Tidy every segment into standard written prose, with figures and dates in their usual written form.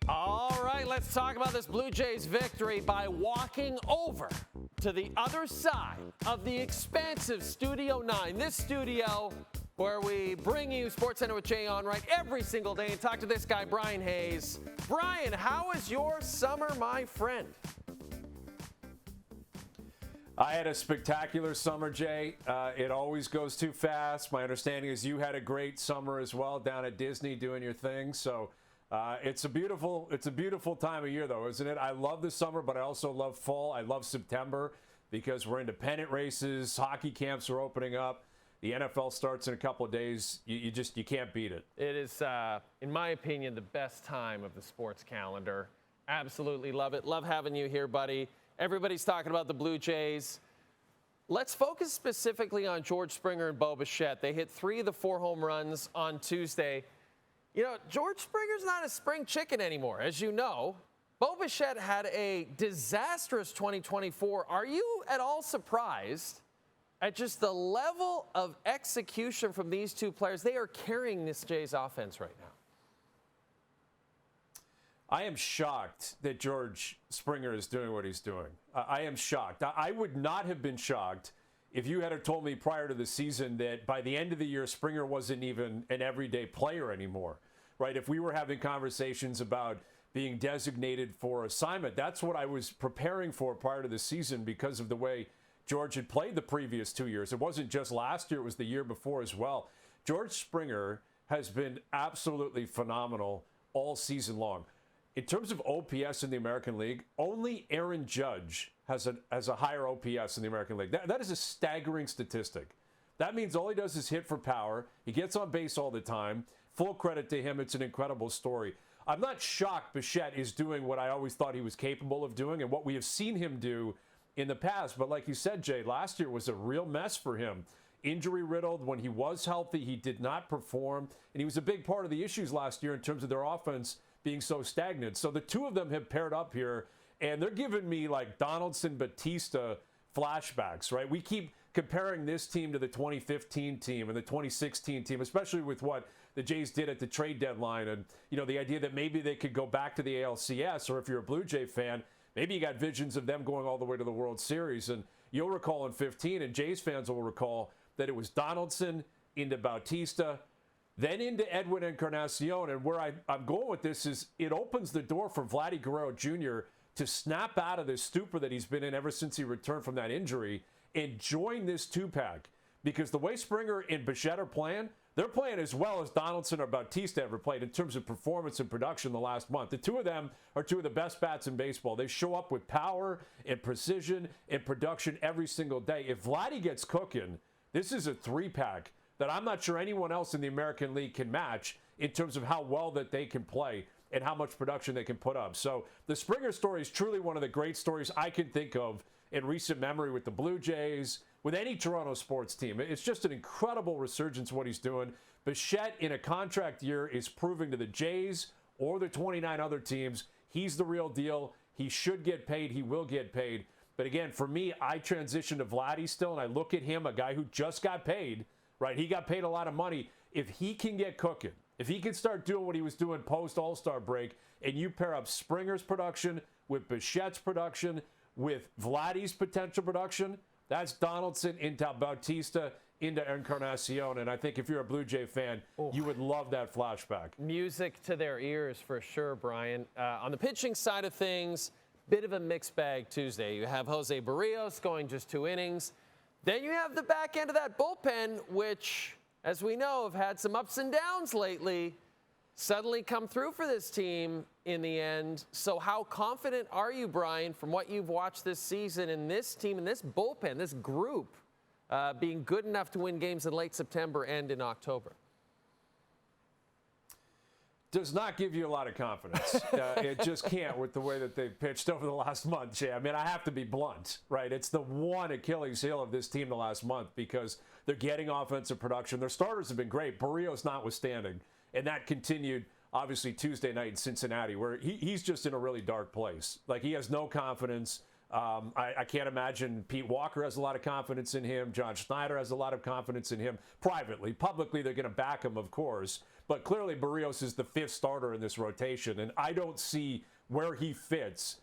All right, let's talk about this Blue Jays victory by walking over to the other side of the expansive Studio 9. This studio where we bring you SportsCenter with Jay Onrait every single day and talk to this guy, Bryan Hayes. Bryan, how was your summer, my friend? I had a spectacular summer, Jay. It always goes too fast. My understanding is you had a great summer as well down at Disney doing your thing. So it's a beautiful time of year, though, isn't it? I love the summer, but I also love fall. I love September because we're independent races. Hockey camps are opening up. The NFL starts in a couple of days. You can't beat it. It is, in my opinion, the best time of the sports calendar. Absolutely love it. Love having you here, buddy. Everybody's talking about the Blue Jays. Let's focus specifically on George Springer and Bo Bichette. They hit 3 of the 4 home runs on Tuesday. You know, George Springer's not a spring chicken anymore, as you know. Bo Bichette had a disastrous 2024. Are you at all surprised at just the level of execution from these two players? They are carrying this Jays offense right now. I am shocked that George Springer is doing what he's doing. I am shocked. I would not have been shocked if you had told me prior to the season that by the end of the year, Springer wasn't even an everyday player anymore, right? If we were having conversations about being designated for assignment, that's what I was preparing for prior to the season because of the way George had played the previous 2 years. It wasn't just last year, it was the year before as well. George Springer has been absolutely phenomenal all season long. In terms of OPS in the American League, only Aaron Judge has a higher OPS in the American League. That is a staggering statistic. That means all he does is hit for power. He gets on base all the time. Full credit to him. It's an incredible story. I'm not shocked Bichette is doing what I always thought he was capable of doing and what we have seen him do in the past. But like you said, Jay, last year was a real mess for him. Injury riddled. When he was healthy, he did not perform. And he was a big part of the issues last year in terms of their offense being so stagnant. So the two of them have paired up here, and they're giving me like Donaldson, Batista flashbacks, right? We keep comparing this team to the 2015 team and the 2016 team, especially with what the Jays did at the trade deadline. And, you know, the idea that maybe they could go back to the ALCS, or if you're a Blue Jay fan, maybe you got visions of them going all the way to the World Series. And you'll recall in 15, and Jays fans will recall that it was Donaldson into Bautista, then into Edwin Encarnacion. And where I'm going with this is it opens the door for Vladdy Guerrero Jr. to snap out of this stupor that he's been in ever since he returned from that injury and join this two-pack. Because the way Springer and Bichette are playing, they're playing as well as Donaldson or Bautista ever played in terms of performance and production the last month. The two of them are two of the best bats in baseball. They show up with power and precision and production every single day. If Vladdy gets cooking, this is a three-pack that I'm not sure anyone else in the American League can match in terms of how well that they can play and how much production they can put up. So the Springer story is truly one of the great stories I can think of in recent memory with the Blue Jays, with any Toronto sports team. It's just an incredible resurgence what he's doing. Bichette in a contract year is proving to the Jays or the 29 other teams he's the real deal. He should get paid. He will get paid. But again, for me, I transition to Vladdy still, and I look at him, a guy who just got paid, right? He got paid a lot of money. If he can get cooking, if he can start doing what he was doing post All-Star break, and you pair up Springer's production with Bichette's production, with Vladdy's potential production, that's Donaldson into Bautista into Encarnacion. And I think if you're a Blue Jay fan, you would love that flashback. Music to their ears for sure, Bryan. On the pitching side of things, bit of a mixed bag Tuesday. You have Jose Barrios going just 2 innings. Then you have the back end of that bullpen, which, as we know, have had some ups and downs lately, suddenly come through for this team in the end. So how confident are you, Bryan, from what you've watched this season in this team, in this bullpen, this group, being good enough to win games in late September and in October? Does not give you a lot of confidence. It just can't with the way that they've pitched over the last month, Jay. I mean, I have to be blunt, right? It's the one Achilles heel of this team the last month because they're getting offensive production. Their starters have been great, Barrios notwithstanding. And that continued, obviously, Tuesday night in Cincinnati, where he's just in a really dark place. Like, he has no confidence. I can't imagine Pete Walker has a lot of confidence in him. John Schneider has a lot of confidence in him privately. Publicly, they're going to back him, of course. But clearly, Barrios is the 5th starter in this rotation, and I don't see where he fits,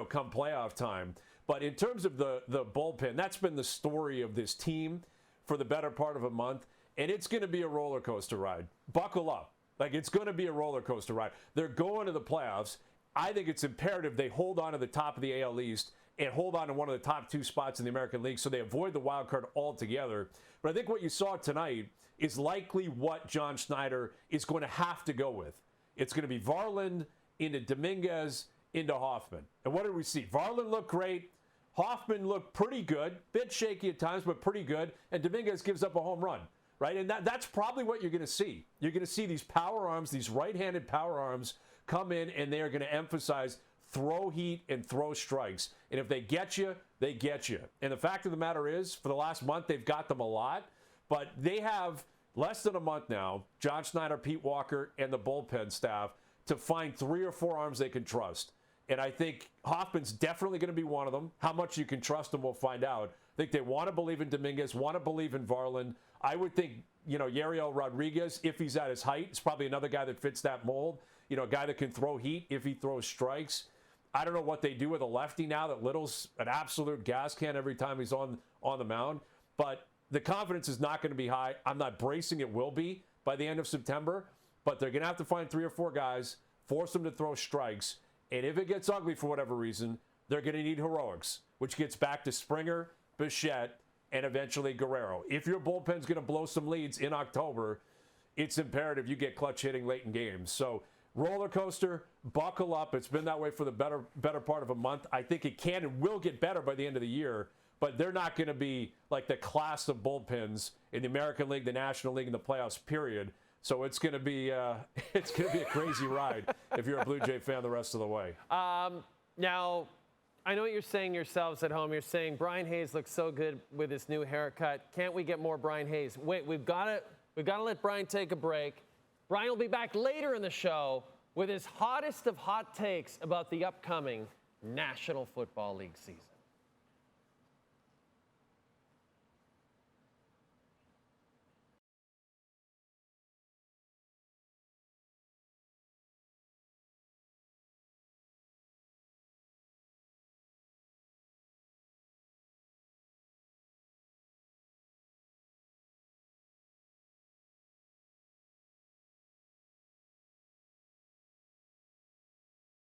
come playoff time. But in terms of the bullpen, that's been the story of this team for the better part of a month, and it's going to be a roller coaster ride. Buckle up. Like, it's going to be a roller coaster ride. They're going to the playoffs. I think it's imperative they hold on to the top of the AL East and hold on to one of the top 2 spots in the American League so they avoid the wild card altogether. But I think what you saw tonight is likely what John Schneider is going to have to go with. It's going to be Varland into Dominguez into Hoffman. And what did we see? Varland looked great. Hoffman looked pretty good. Bit shaky at times, but pretty good. And Dominguez gives up a home run. Right? And that's probably what you're going to see. You're going to see these power arms, these right-handed power arms come in, and they are going to emphasize throw heat and throw strikes. And if they get you, they get you. And the fact of the matter is, for the last month, they've got them a lot. But they have less than a month now, John Schneider, Pete Walker, and the bullpen staff, to find 3 or 4 arms they can trust. And I think Hoffman's definitely going to be one of them. How much you can trust him, we'll find out. I think they want to believe in Dominguez, want to believe in Varland. I would think, Yariel Rodriguez, if he's at his height, is probably another guy that fits that mold. A guy that can throw heat if he throws strikes. I don't know what they do with a lefty now that Little's an absolute gas can every time he's on the mound. But the confidence is not going to be high. I'm not bracing it will be by the end of September. But they're going to have to find 3 or 4 guys, force them to throw strikes. And if it gets ugly for whatever reason, they're going to need heroics, which gets back to Springer, Bichette, and eventually Guerrero. If your bullpen's going to blow some leads in October, it's imperative you get clutch hitting late in games. So roller coaster, buckle up. It's been that way for the better part of a month. I think it can and will get better by the end of the year, but they're not going to be like the class of bullpens in the American League, the National League, and the playoffs, period. So it's going to be a crazy ride if you're a Blue Jay fan the rest of the way. Now, I know what you're saying yourselves at home. You're saying Bryan Hayes looks so good with his new haircut. Can't we get more Bryan Hayes? Wait, we've got to let Bryan take a break. Bryan will be back later in the show with his hottest of hot takes about the upcoming National Football League season.